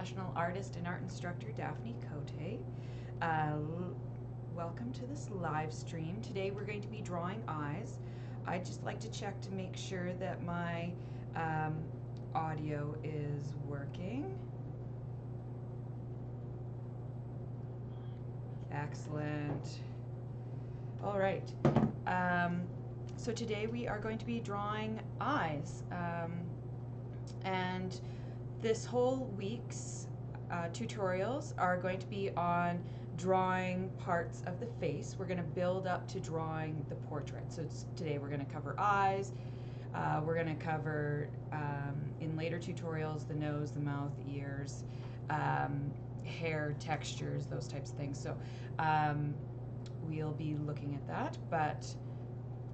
professional artist and art instructor Daphne Cote. Welcome to this live stream. Today we're going to be drawing eyes. I'd just like to check to make sure that my audio is working. Excellent. All right. So today we are going to be drawing eyes. And this whole week's tutorials are going to be on drawing parts of the face. We're going to build up to drawing the portrait. So today we're going to cover eyes. We're going to cover in later tutorials the nose, the mouth, ears, hair textures, those types of things. So we'll be looking at that, but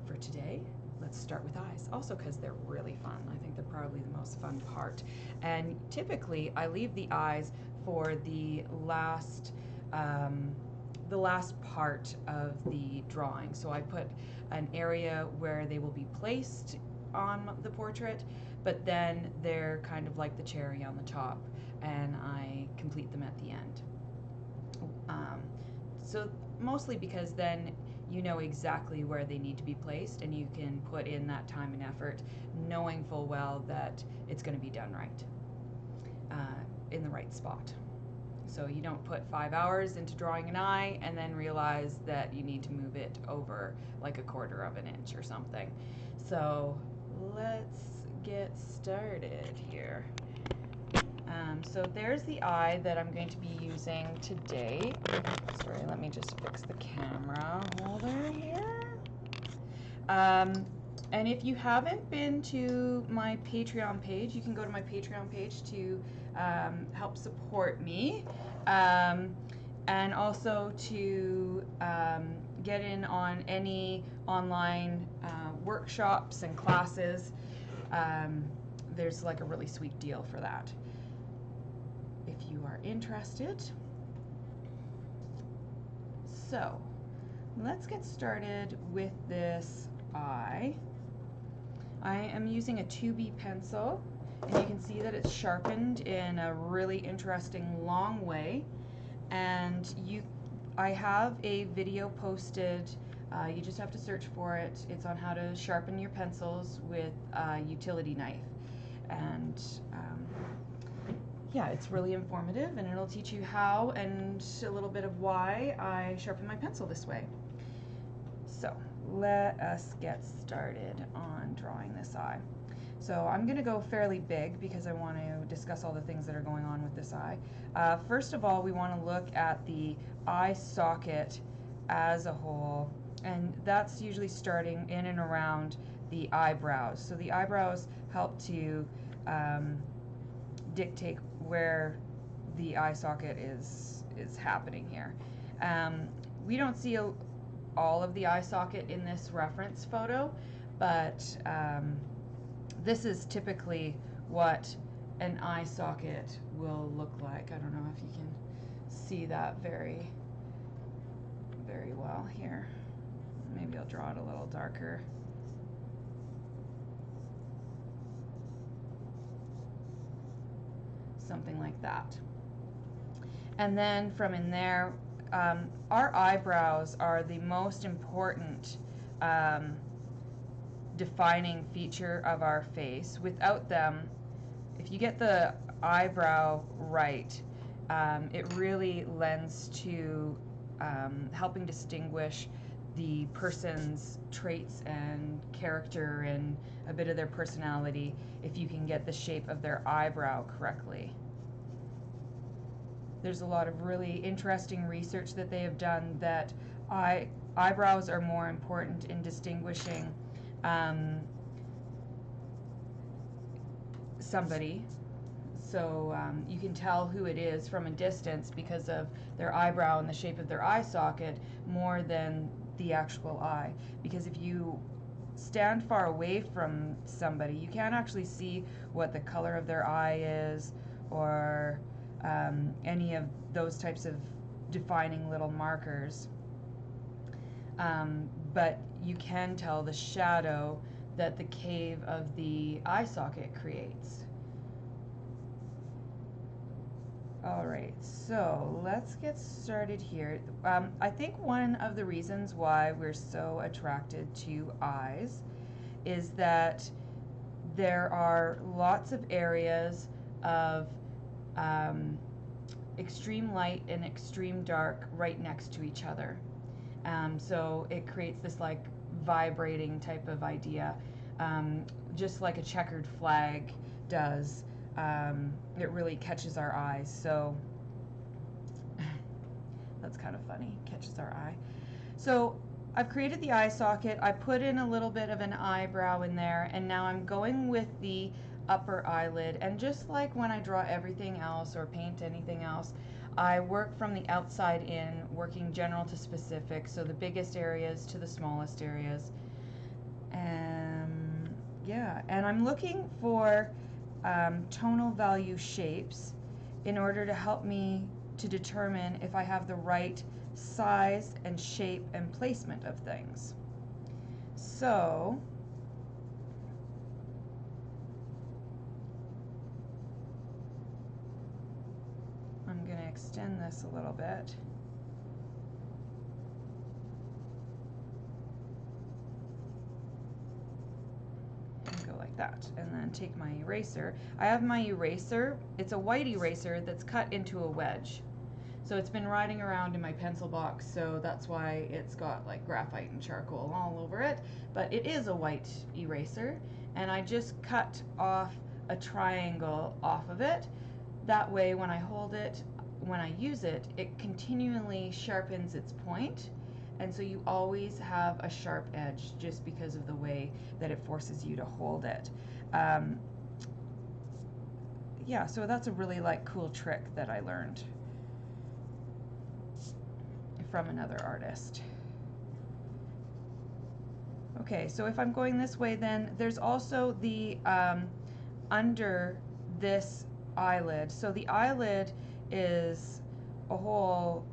for today let's start with eyes, also because they're really fun. I think they're probably the most fun part, and typically I leave the eyes for the last part of the drawing. So I put an area where they will be placed on the portrait, but then they're kind of like the cherry on the top, and I complete them at the end. So mostly because then you know exactly where they need to be placed, and you can put in that time and effort knowing full well that it's going to be done right, in the right spot. So you don't put 5 hours into drawing an eye and then realize that you need to move it over like a 1/4 of an inch or something. So let's get started here. So there's the eye that I'm going to be using today. Sorry, let me just fix the camera holder here. And if you haven't been to my Patreon page, you can go to my Patreon page to help support me, and also to get in on any online workshops and classes. There's like a really sweet deal for that if you are interested. So let's get started with this eye. I am using a 2B pencil, and you can see that it's sharpened in a really interesting long way. And I have a video posted. You just have to search for it. It's on how to sharpen your pencils with a utility knife. And yeah, it's really informative, and it'll teach you how and a little bit of why I sharpen my pencil this way. So let us get started on drawing this eye. So I'm going to go fairly big because I want to discuss all the things that are going on with this eye. First of all, we want to look at the eye socket as a whole, and that's usually starting in and around the eyebrows. So the eyebrows help to dictate where the eye socket is happening here. We don't see all of the eye socket in this reference photo, but this is typically what an eye socket will look like. I don't know if you can see that very well here. Maybe I'll draw it a little darker. Something like that. And then from in there, our eyebrows are the most important defining feature of our face. Without them, if you get the eyebrow right, it really lends to helping distinguish the person's traits and character and a bit of their personality if you can get the shape of their eyebrow correctly. There's a lot of really interesting research that they have done that eyebrows are more important in distinguishing somebody. So you can tell who it is from a distance because of their eyebrow and the shape of their eye socket more than the actual eye. Because if you stand far away from somebody, you can't actually see what the color of their eye is, or any of those types of defining little markers. But you can tell the shadow that the cave of the eye socket creates. All right, so let's get started here. I think one of the reasons why we're so attracted to eyes is that there are lots of areas of extreme light and extreme dark right next to each other. So it creates this like vibrating type of idea, just like a checkered flag does. It really catches our eyes. So that's kind of funny, catches our eye. So I've created the eye socket. I put in a little bit of an eyebrow in there, and now I'm going with the upper eyelid. And just like when I draw everything else or paint anything else, I work from the outside in, working general to specific, so the biggest areas to the smallest areas. Yeah, and I'm looking for tonal value shapes in order to help me to determine if I have the right size and shape and placement of things. So I'm going to extend this a little bit. And go like that, and then take my eraser. I have my eraser. It's a white eraser that's cut into a wedge. So it's been riding around in my pencil box, so that's why it's got like graphite and charcoal all over it. But it is a white eraser, and I just cut off a triangle off of it. That way when I hold it, when I use it, it continually sharpens its point, and so you always have a sharp edge just because of the way that it forces you to hold it. Yeah, so that's a really like cool trick that I learned from another artist. Okay, so if I'm going this way, then there's also the under this eyelid. So the eyelid is a whole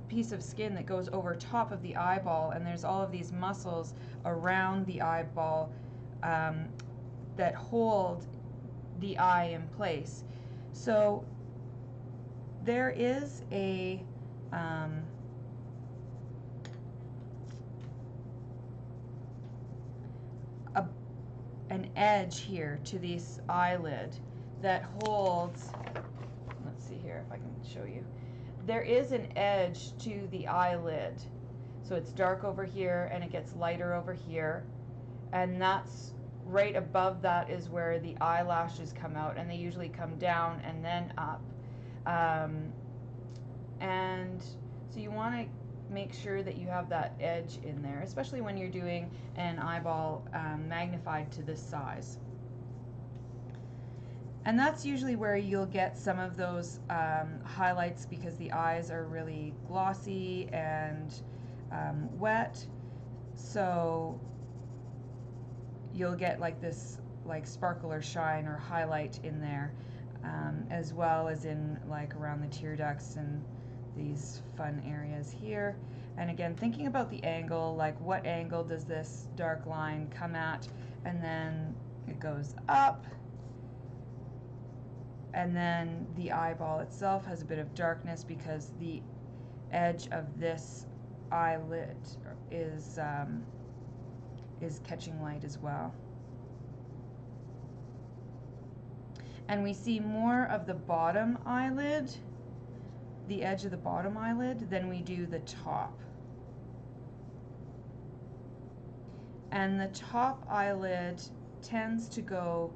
piece of skin that goes over top of the eyeball, and there's all of these muscles around the eyeball that hold the eye in place. So there is an edge here to this eyelid that holds, let's see here if I can show you. There is an edge to the eyelid. So it's dark over here and it gets lighter over here. And that's right above that is where the eyelashes come out, and they usually come down and then up. And so you want to make sure that you have that edge in there, especially when you're doing an eyeball magnified to this size. And that's usually where you'll get some of those highlights, because the eyes are really glossy and wet. So you'll get like this like sparkle or shine or highlight in there, as well as in like around the tear ducts and these fun areas here. And again, thinking about the angle, like what angle does this dark line come at, and then it goes up, and then the eyeball itself has a bit of darkness because the edge of this eyelid is catching light as well. And we see more of the bottom eyelid, the edge of the bottom eyelid, than we do the top. And the top eyelid tends to go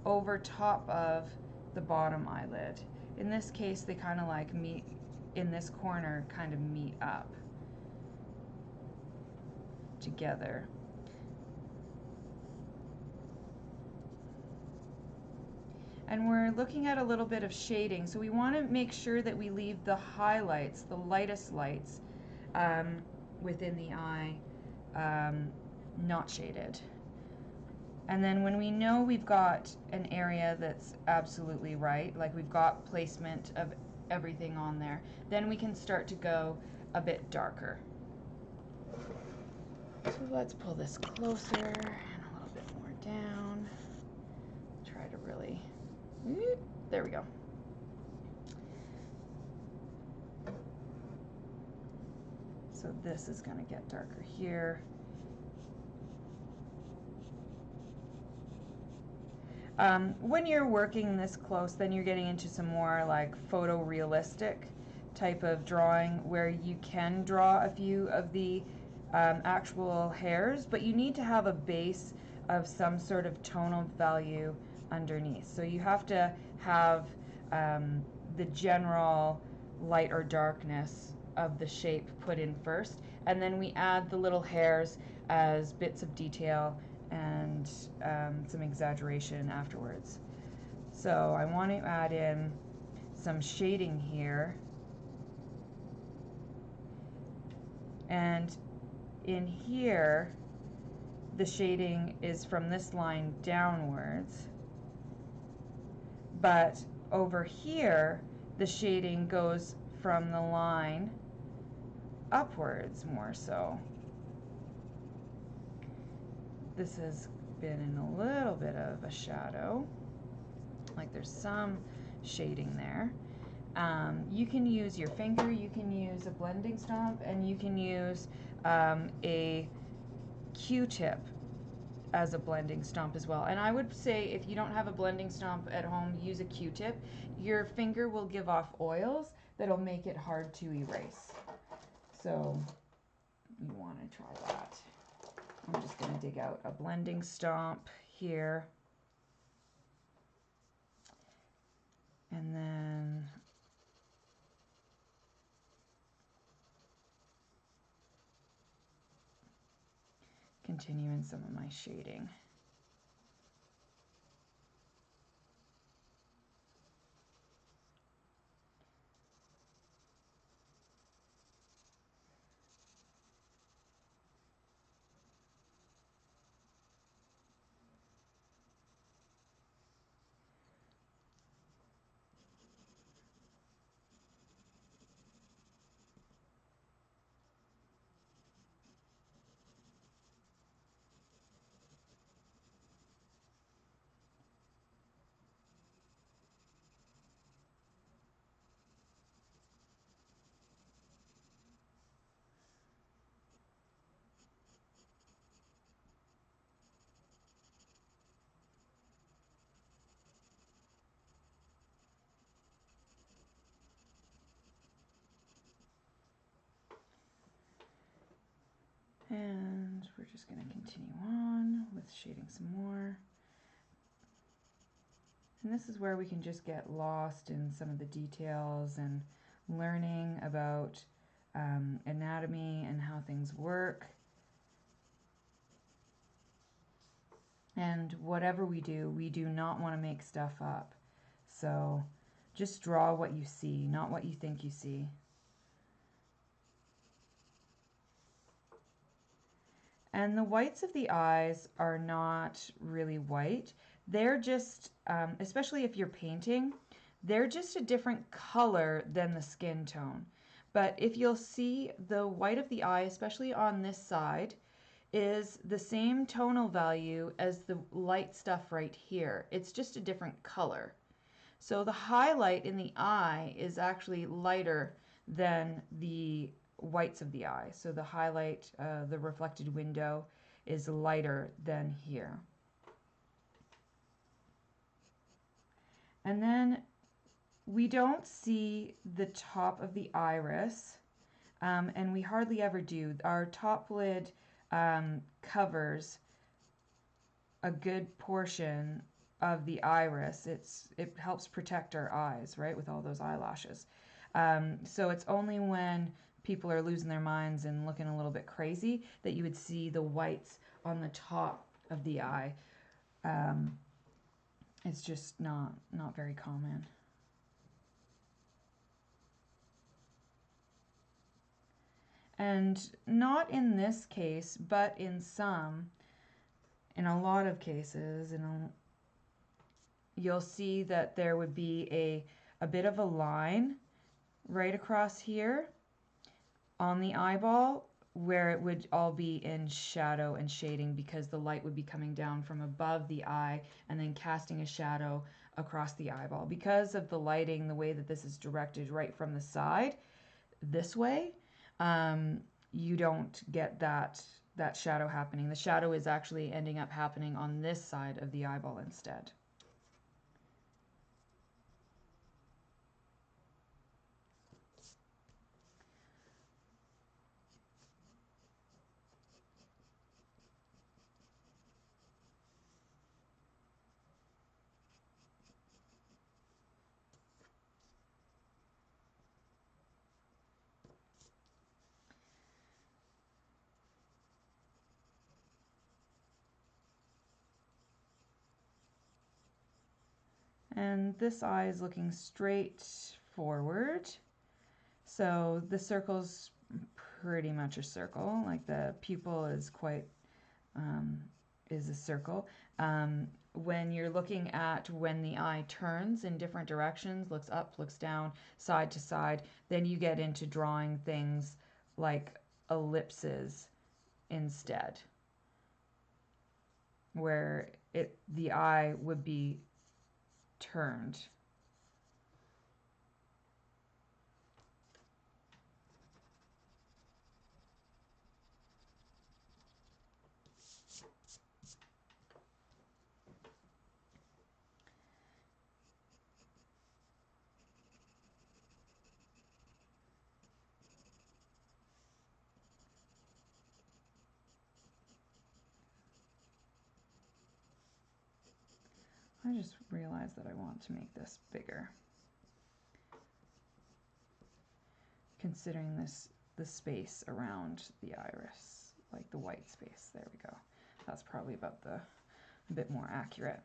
over top of the bottom eyelid. In this case, they kind of like meet in this corner, kind of meet up together. And we're looking at a little bit of shading, so we want to make sure that we leave the highlights, the lightest lights, within the eye, not shaded. And then when we know we've got an area that's absolutely right, like we've got placement of everything on there, then we can start to go a bit darker. So let's pull this closer and a little bit more down. Try to really, there we go. So this is going to get darker here. When you're working this close, then you're getting into some more like photorealistic type of drawing where you can draw a few of the actual hairs, but you need to have a base of some sort of tonal value underneath. So you have to have the general light or darkness of the shape put in first, and then we add the little hairs as bits of detail and some exaggeration afterwards. So I want to add in some shading here, and in here the shading is from this line downwards, but over here the shading goes from the line upwards more so. This has been in a little bit of a shadow, like there's some shading there. You can use your finger, you can use a blending stomp, and you can use a Q-tip as a blending stomp as well. And I would say if you don't have a blending stomp at home, use a Q-tip. Your finger will give off oils that'll make it hard to erase. So you want to try that. I'm just going to dig out a blending stomp here. And then continue in some of my shading. And we're just going to continue on with shading some more. And this is where we can just get lost in some of the details and learning about anatomy and how things work. And whatever we do not want to make stuff up. So just draw what you see, not what you think you see. And the whites of the eyes are not really white. They're just, especially if you're painting, they're just a different color than the skin tone. But if you'll see, the white of the eye, especially on this side, is the same tonal value as the light stuff right here. It's just a different color. So the highlight in the eye is actually lighter than the whites of the eye. So the highlight, the reflected window, is lighter than here. And then we don't see the top of the iris, and we hardly ever do. Our top lid covers a good portion of the iris. It helps protect our eyes, right, with all those eyelashes. So it's only when people are losing their minds and looking a little bit crazy that you would see the whites on the top of the eye. It's just not very common. And not in this case, but in a lot of cases, you'll see that there would be a bit of a line right across here on the eyeball where it would all be in shadow and shading because the light would be coming down from above the eye and then casting a shadow across the eyeball. Because of the lighting, the way that this is directed right from the side this way, you don't get that shadow happening. The shadow is actually ending up happening on this side of the eyeball instead. And this eye is looking straight forward. So the circle's pretty much a circle, like the pupil is quite, is a circle. When you're looking at when the eye turns in different directions, looks up, looks down, side to side, then you get into drawing things like ellipses instead, where the eye would be turned. I just realized that I want to make this bigger, considering the space around the iris, like the white space. There we go. That's probably about a bit more accurate.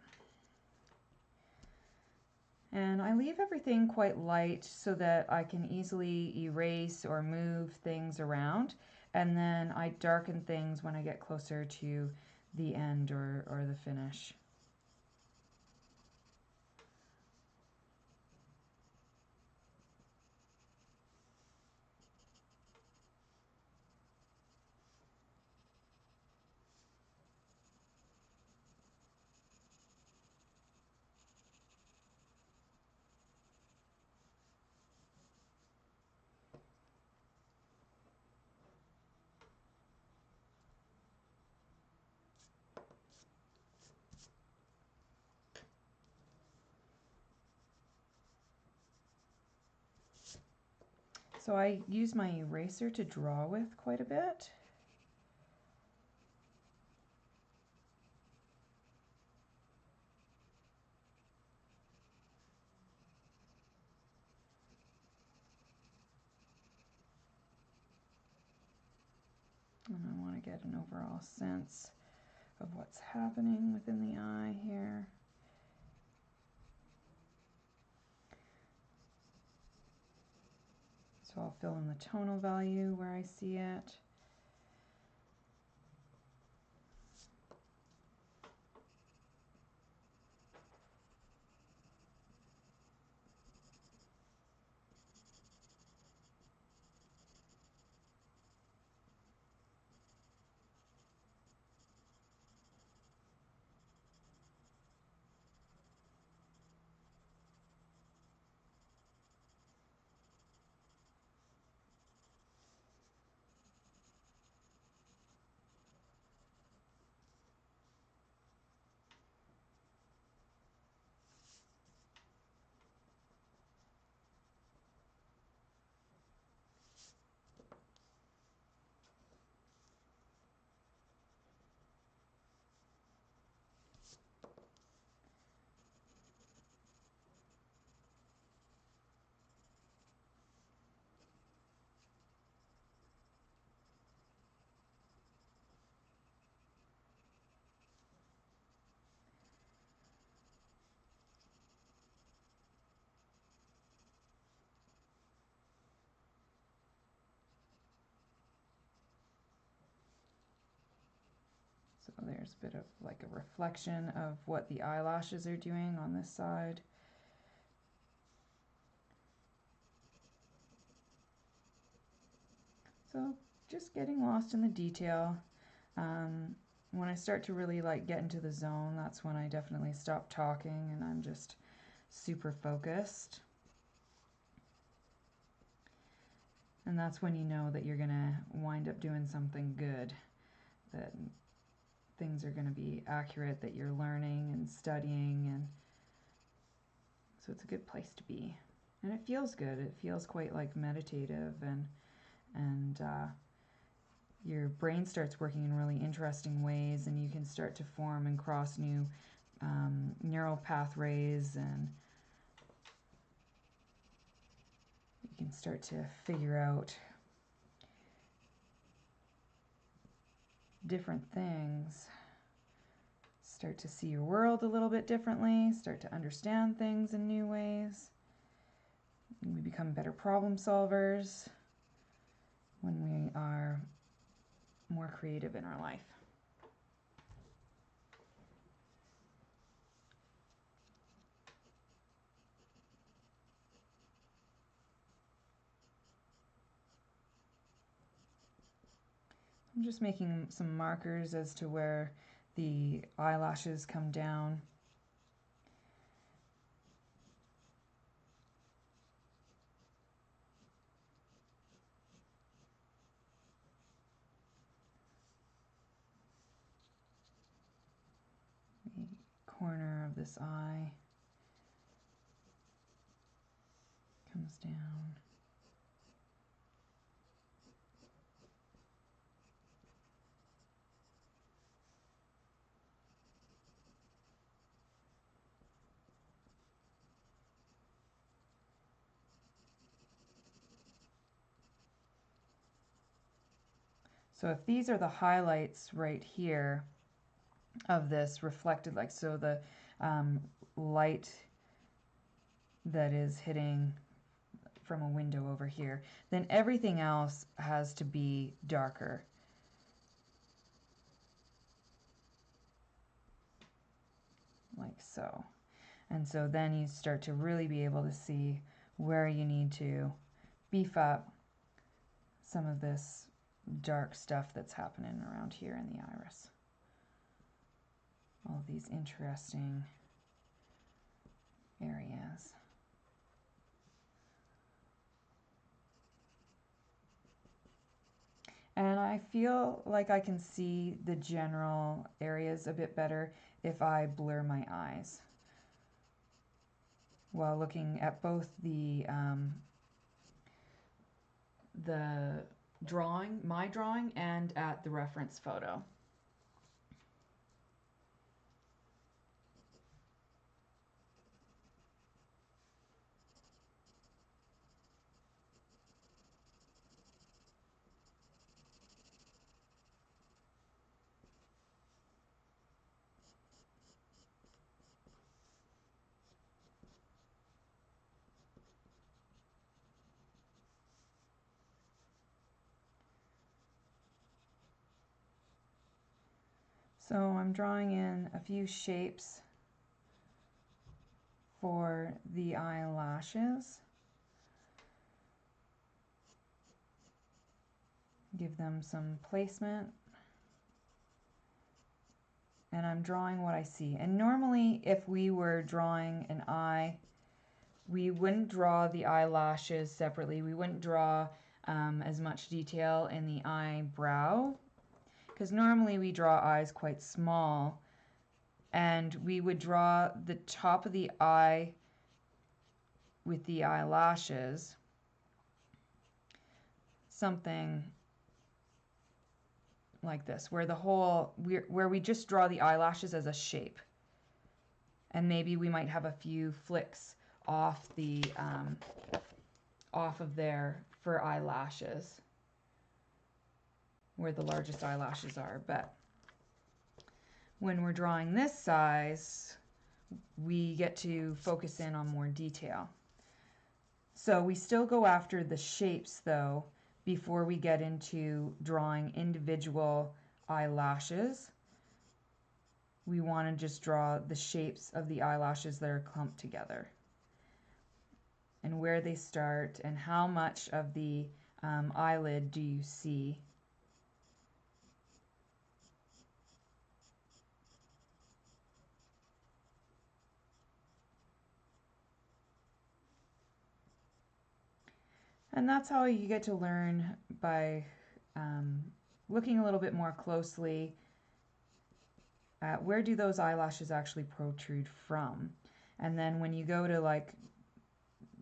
And I leave everything quite light so that I can easily erase or move things around, and then I darken things when I get closer to the end or the finish. So I use my eraser to draw with quite a bit. And I want to get an overall sense of what's happening within the eye here. So I'll fill in the tonal value where I see it. So there's a bit of like a reflection of what the eyelashes are doing on this side. So just getting lost in the detail. When I start to really like get into the zone, that's when I definitely stop talking and I'm just super focused. And that's when you know that you're gonna wind up doing something good, that things are gonna be accurate, that you're learning and studying, and so it's a good place to be. And it feels good. It feels quite like meditative, and your brain starts working in really interesting ways, and you can start to form and cross new neural pathways, and you can start to figure out different things, start to see your world a little bit differently, start to understand things in new ways. We become better problem solvers when we are more creative in our life. I'm just making some markers as to where the eyelashes come down. The corner of this eye comes down. So if these are the highlights right here of this reflected, like so the light that is hitting from a window over here, then everything else has to be darker. Like so. And so then you start to really be able to see where you need to beef up some of this dark stuff that's happening around here in the iris. All of these interesting areas. And I feel like I can see the general areas a bit better if I blur my eyes while looking at both the drawing, my drawing, and at the reference photo. So I'm drawing in a few shapes for the eyelashes. Give them some placement. And I'm drawing what I see. And normally if we were drawing an eye, we wouldn't draw the eyelashes separately. We wouldn't draw as much detail in the eyebrow, because normally we draw eyes quite small, and we would draw the top of the eye with the eyelashes, something like this, where where we just draw the eyelashes as a shape, and maybe we might have a few flicks off the off of there for eyelashes, where the largest eyelashes are. But when we're drawing this size, we get to focus in on more detail. So we still go after the shapes though before we get into drawing individual eyelashes. We want to just draw the shapes of the eyelashes that are clumped together, and where they start, and how much of the eyelid do you see. And that's how you get to learn by looking a little bit more closely at where do those eyelashes actually protrude from. And then when you go to like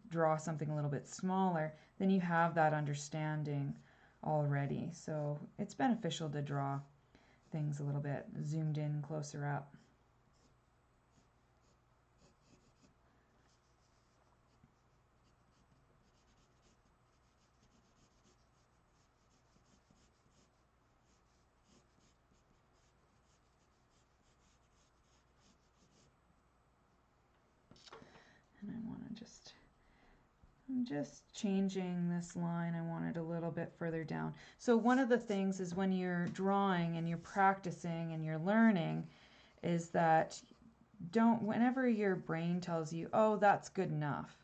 draw something a little bit smaller, then you have that understanding already. So it's beneficial to draw things a little bit zoomed in closer up. And I want to I'm just changing this line. I want it a little bit further down. So one of the things is when you're drawing and you're practicing and you're learning is that whenever your brain tells you, oh, that's good enough,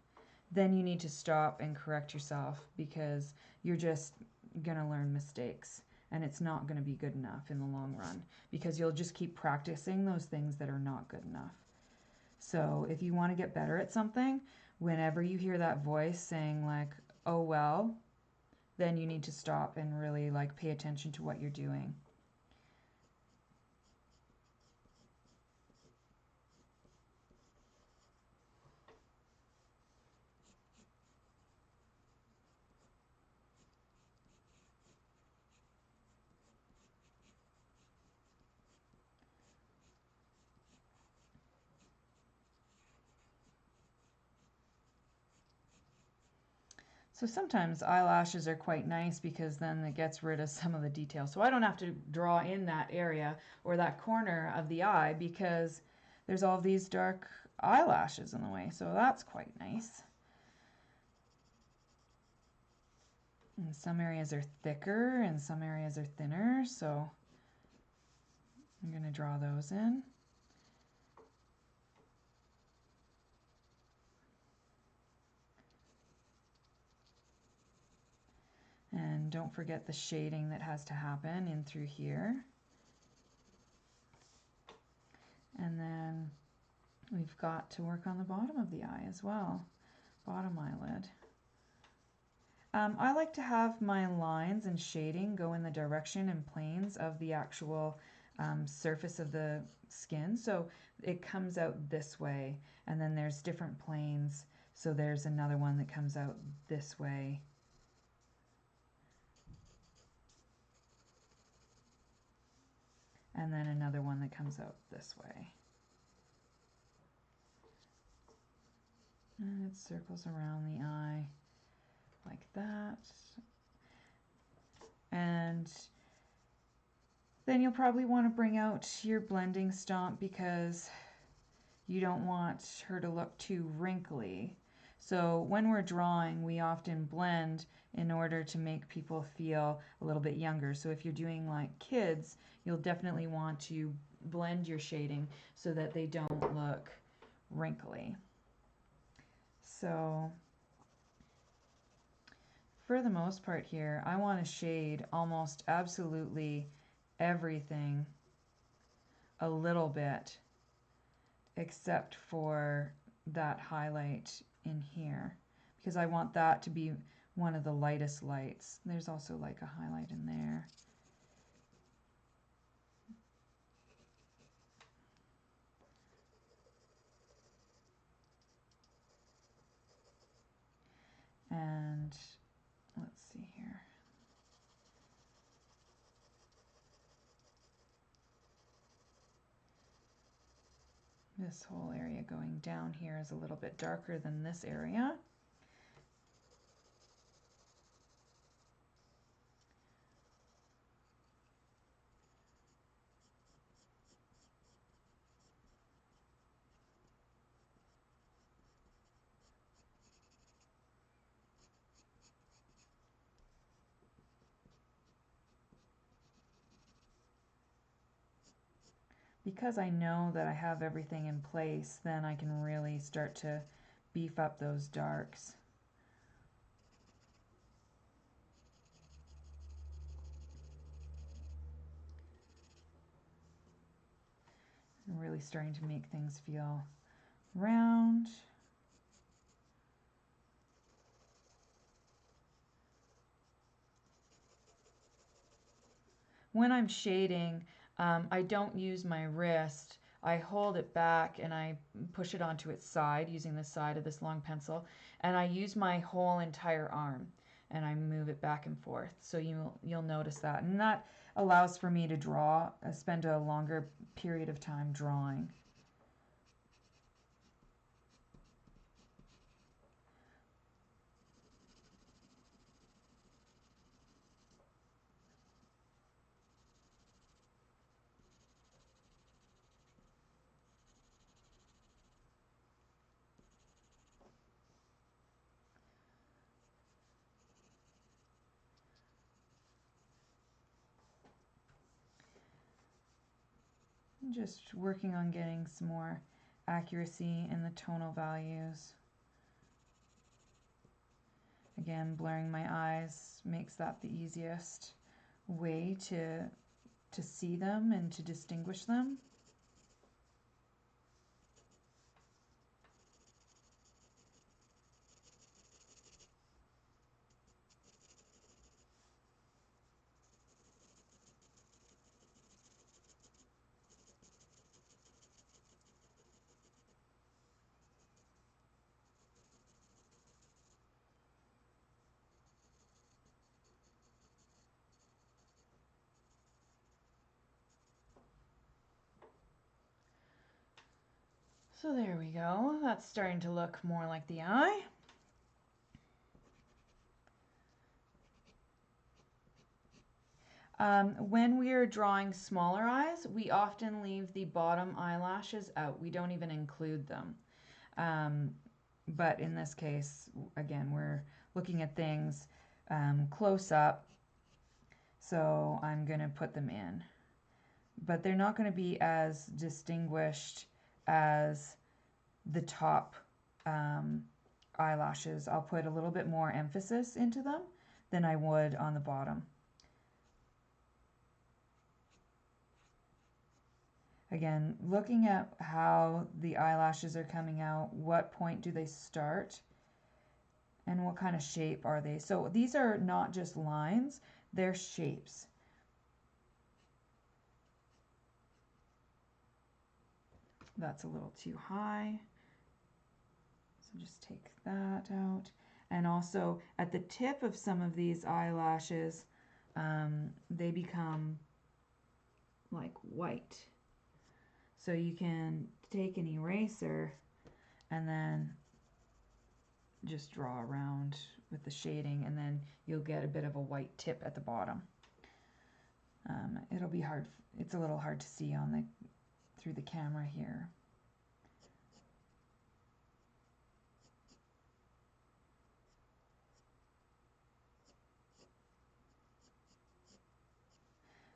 then you need to stop and correct yourself, because you're just going to learn mistakes and it's not going to be good enough in the long run, because you'll just keep practicing those things that are not good enough. So if you want to get better at something, whenever you hear that voice saying like, oh well, then you need to stop and really like pay attention to what you're doing. So sometimes eyelashes are quite nice because then it gets rid of some of the detail. So I don't have to draw in that area or that corner of the eye because there's all these dark eyelashes in the way. So that's quite nice. And some areas are thicker and some areas are thinner. So I'm going to draw those in. And don't forget the shading that has to happen in through here. And then we've got to work on the bottom of the eye as well, bottom eyelid. I like to have my lines and shading go in the direction and planes of the actual surface of the skin. So it comes out this way, and then there's different planes. So there's another one that comes out this way. And then another one that comes out this way. And it circles around the eye like that. And then you'll probably want to bring out your blending stomp because you don't want her to look too wrinkly. So when we're drawing, we often blend in order to make people feel a little bit younger. So if you're doing like kids, you'll definitely want to blend your shading so that they don't look wrinkly. So for the most part here, I want to shade almost absolutely everything a little bit except for that highlight in here, because I want that to be one of the lightest lights. There's also like a highlight in there. And let's see here. This whole area going down here is a little bit darker than this area. Because I know that I have everything in place, then I can really start to beef up those darks. I'm really starting to make things feel round. when I'm shading, I don't use my wrist. I hold it back and I push it onto its side using the side of this long pencil, and I use my whole entire arm and I move it back and forth. So you'll notice that, and that allows for me to draw, spend a longer period of time drawing. Just working on getting some more accuracy in the tonal values. Again, blurring my eyes makes that the easiest way to see them and to distinguish them. So there we go. That's starting to look more like the eye. When we are drawing smaller eyes, we often leave the bottom eyelashes out. We don't even include them. But in this case, again, we're looking at things close up, so I'm going to put them in. But they're not going to be as distinguished as the top eyelashes. I'll put a little bit more emphasis into them than I would on the bottom. Again, looking at how the eyelashes are coming out, what point do they start, and what kind of shape are they. So these are not just lines, they're shapes. That's a little too high, so just take that out. And also at the tip of some of these eyelashes, they become like white. So you can take an eraser and then just draw around with the shading, and then you'll get a bit of a white tip at the bottom. It'll be hard, it's a little hard to see on the through the camera here.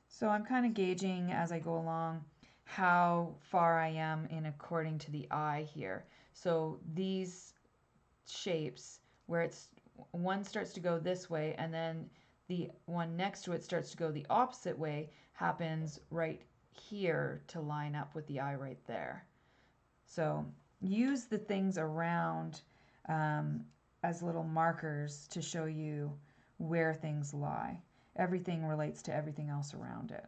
So I'm kind of gauging as I go along how far I am in according to the eye here. So these shapes where it's one starts to go this way and then the one next to it starts to go the opposite way happens right here to line up with the eye right there. So use the things around as little markers to show you where things lie. Everything relates to everything else around it.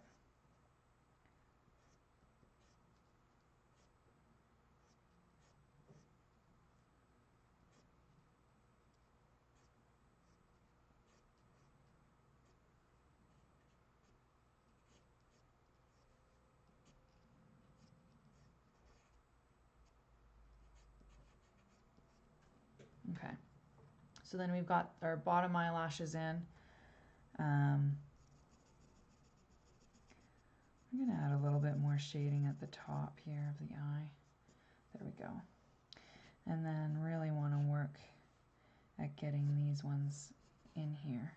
Okay, so then we've got our bottom eyelashes in. I'm going to add a little bit more shading at the top here of the eye. There we go. And then really want to work at getting these ones in here.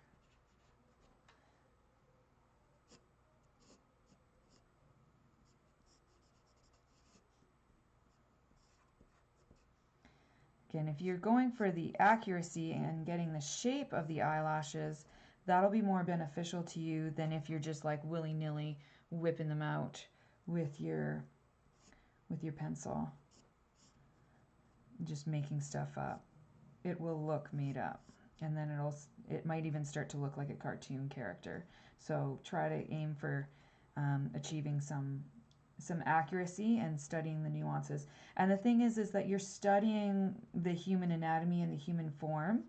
Again, if you're going for the accuracy and getting the shape of the eyelashes, that'll be more beneficial to you than if you're just like willy-nilly whipping them out with your pencil, just making stuff up. It will look made up. and then it might even start to look like a cartoon character. So try to aim for achieving some accuracy and studying the nuances. And the thing is that you're studying the human anatomy and the human form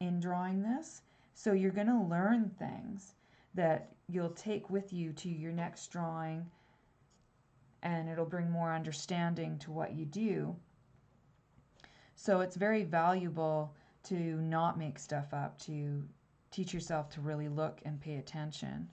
in drawing this. So you're going to learn things that you'll take with you to your next drawing, and it'll bring more understanding to what you do. So it's very valuable to not make stuff up, to teach yourself to really look and pay attention.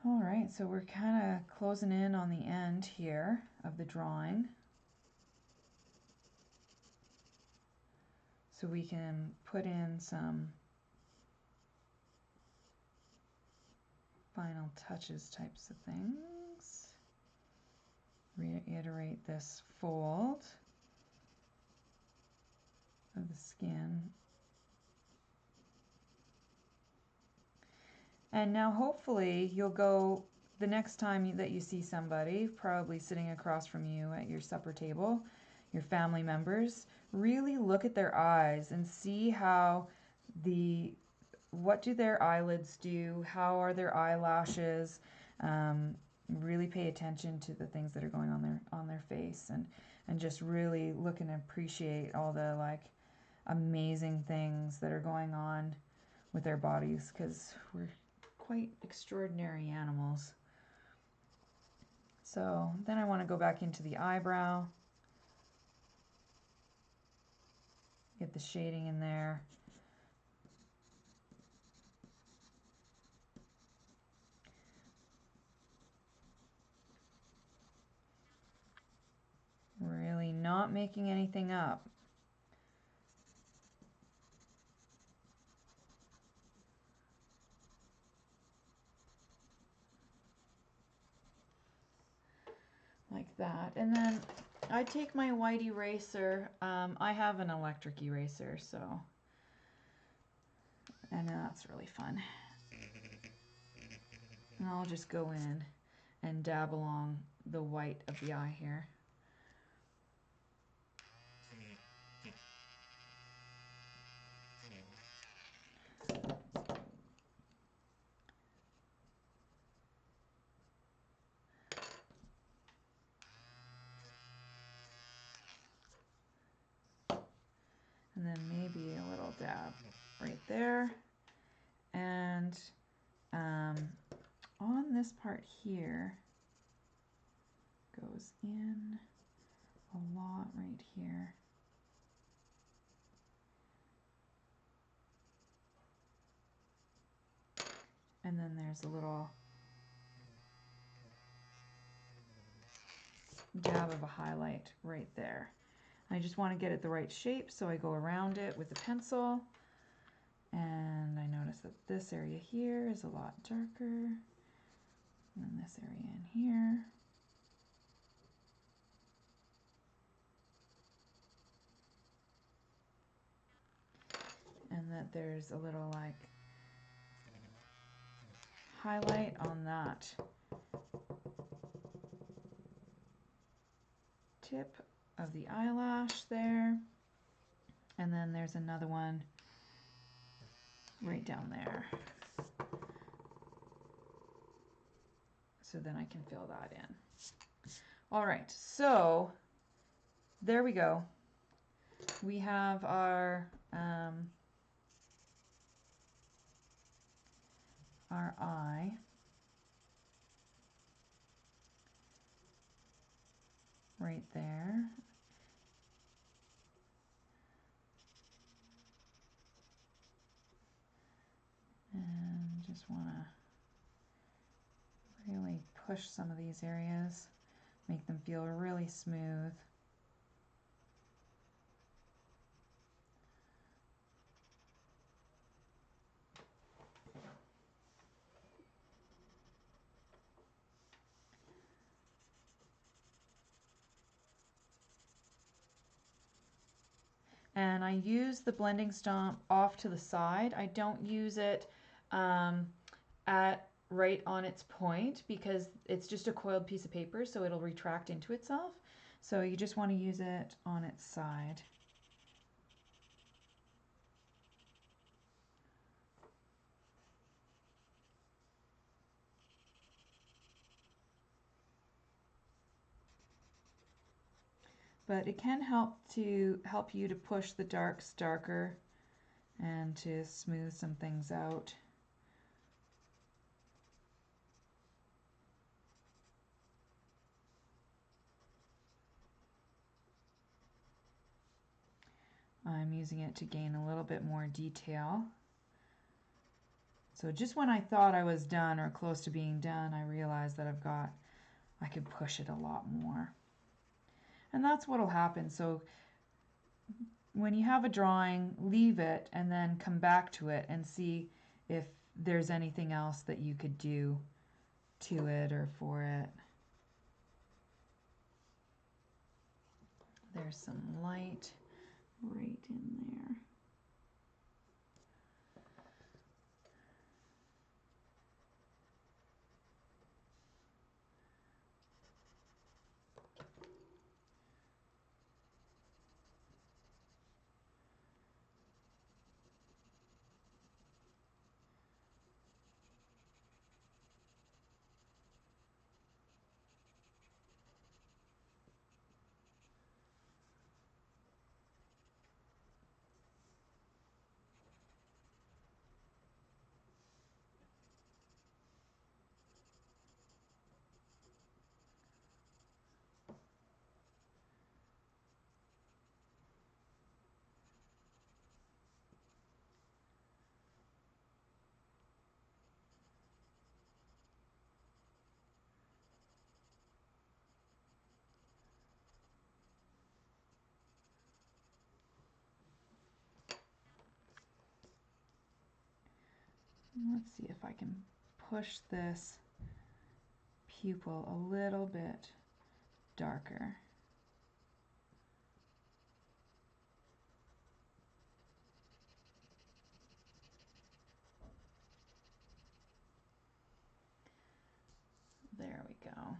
All right, so we're kind of closing in on the end here of the drawing. So we can put in some final touches types of things. Reiterate this fold of the skin. And now hopefully you'll go, the next time that you see somebody, probably sitting across from you at your supper table, your family members, really look at their eyes and see how what do their eyelids do, how are their eyelashes, really pay attention to the things that are going on their face, and just really look and appreciate all the like amazing things that are going on with their bodies, because we're quite extraordinary animals. So then I want to go back into the eyebrow, get the shading in there. Really not making anything up. Like that. And then I take my white eraser. I have an electric eraser, so, and that's really fun. And I'll just go in and dab along the white of the eye here. And then maybe a little dab right there. And on this part here, goes in a lot right here. And then there's a little dab of a highlight right there. I just want to get it the right shape, so I go around it with a pencil. And I notice that this area here is a lot darker than this area in here. And that there's a little like highlight on that tip of the eyelash there. And then there's another one right down there. So then I can fill that in. All right, so there we go. We have our eye. Right there. And just want to push some of these areas, make them feel really smooth. And I use the blending stomp off to the side. I don't use it at right on its point because it's just a coiled piece of paper, so it'll retract into itself. So you just want to use it on its side. But it can help you to push the darks darker and to smooth some things out. I'm using it to gain a little bit more detail. So just when I thought I was done or close to being done, I realized that I could push it a lot more. And that's what'll happen. So when you have a drawing, leave it and then come back to it and see if there's anything else that you could do to it or for it. There's some light right in there. Let's see if I can push this pupil a little bit darker. There we go.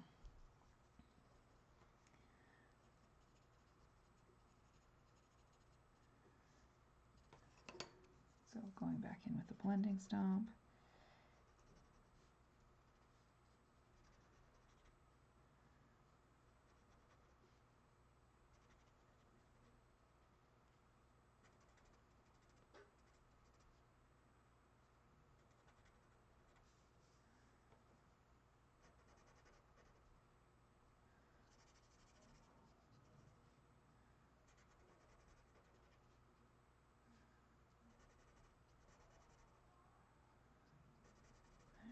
So going back in with the blending stomp.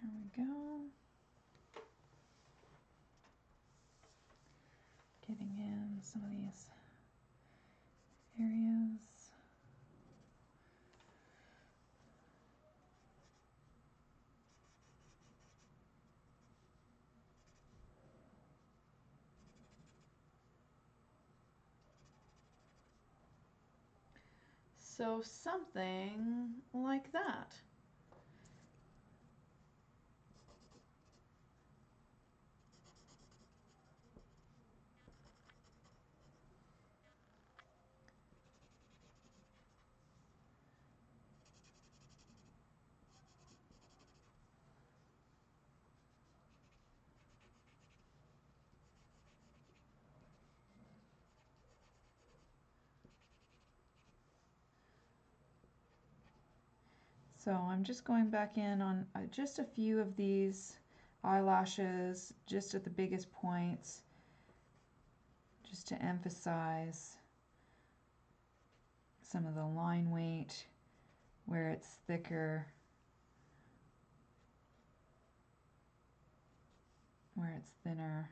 There we go. Getting in some of these areas. So something like that. So I'm just going back in on just a few of these eyelashes, just at the biggest points, just to emphasize some of the line weight where it's thicker. where it's thinner.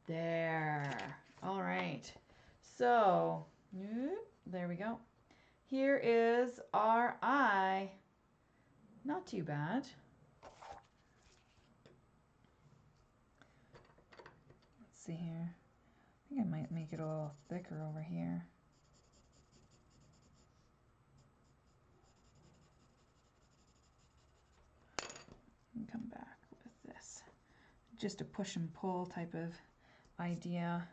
There. All right. So, there we go. Here is our eye. Not too bad. Let's see here. I think I might make it a little thicker over here. And come back with this. Just a push and pull type of idea.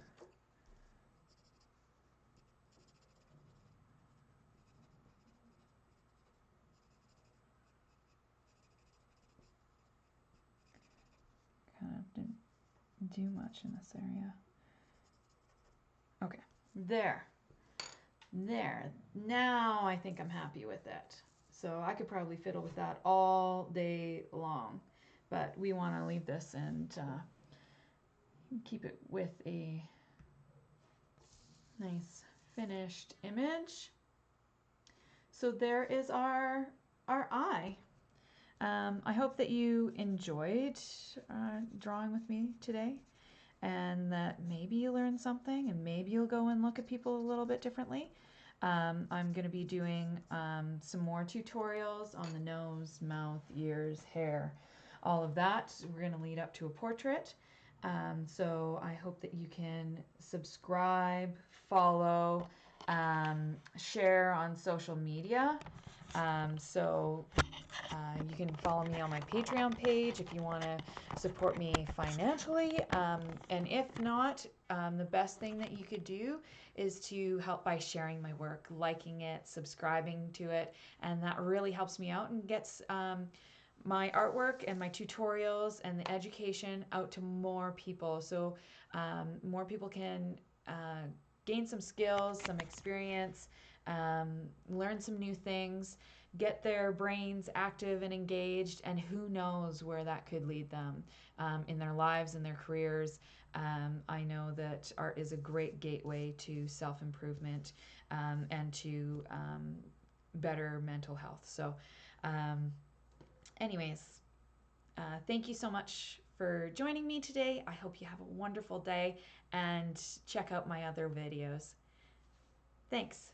Kind of didn't do much in this area. Okay, there. Now I think I'm happy with it. So I could probably fiddle with that all day long, but we want to leave this and keep it with a nice finished image. So there is our eye. I hope that you enjoyed drawing with me today, and that maybe you learned something, and maybe you'll go and look at people a little bit differently. I'm going to be doing some more tutorials on the nose, mouth, ears, hair, all of that. We're going to lead up to a portrait. So I hope that you can subscribe, follow, share on social media. You can follow me on my Patreon page if you want to support me financially. And if not, the best thing that you could do is to help by sharing my work, liking it, subscribing to it, and that really helps me out and gets my artwork and my tutorials and the education out to more people, so more people can gain some skills, some experience, learn some new things, get their brains active and engaged, and who knows where that could lead them in their lives and their careers. I know that art is a great gateway to self-improvement and to better mental health. So anyways, thank you so much for joining me today. I hope you have a wonderful day, and check out my other videos. Thanks.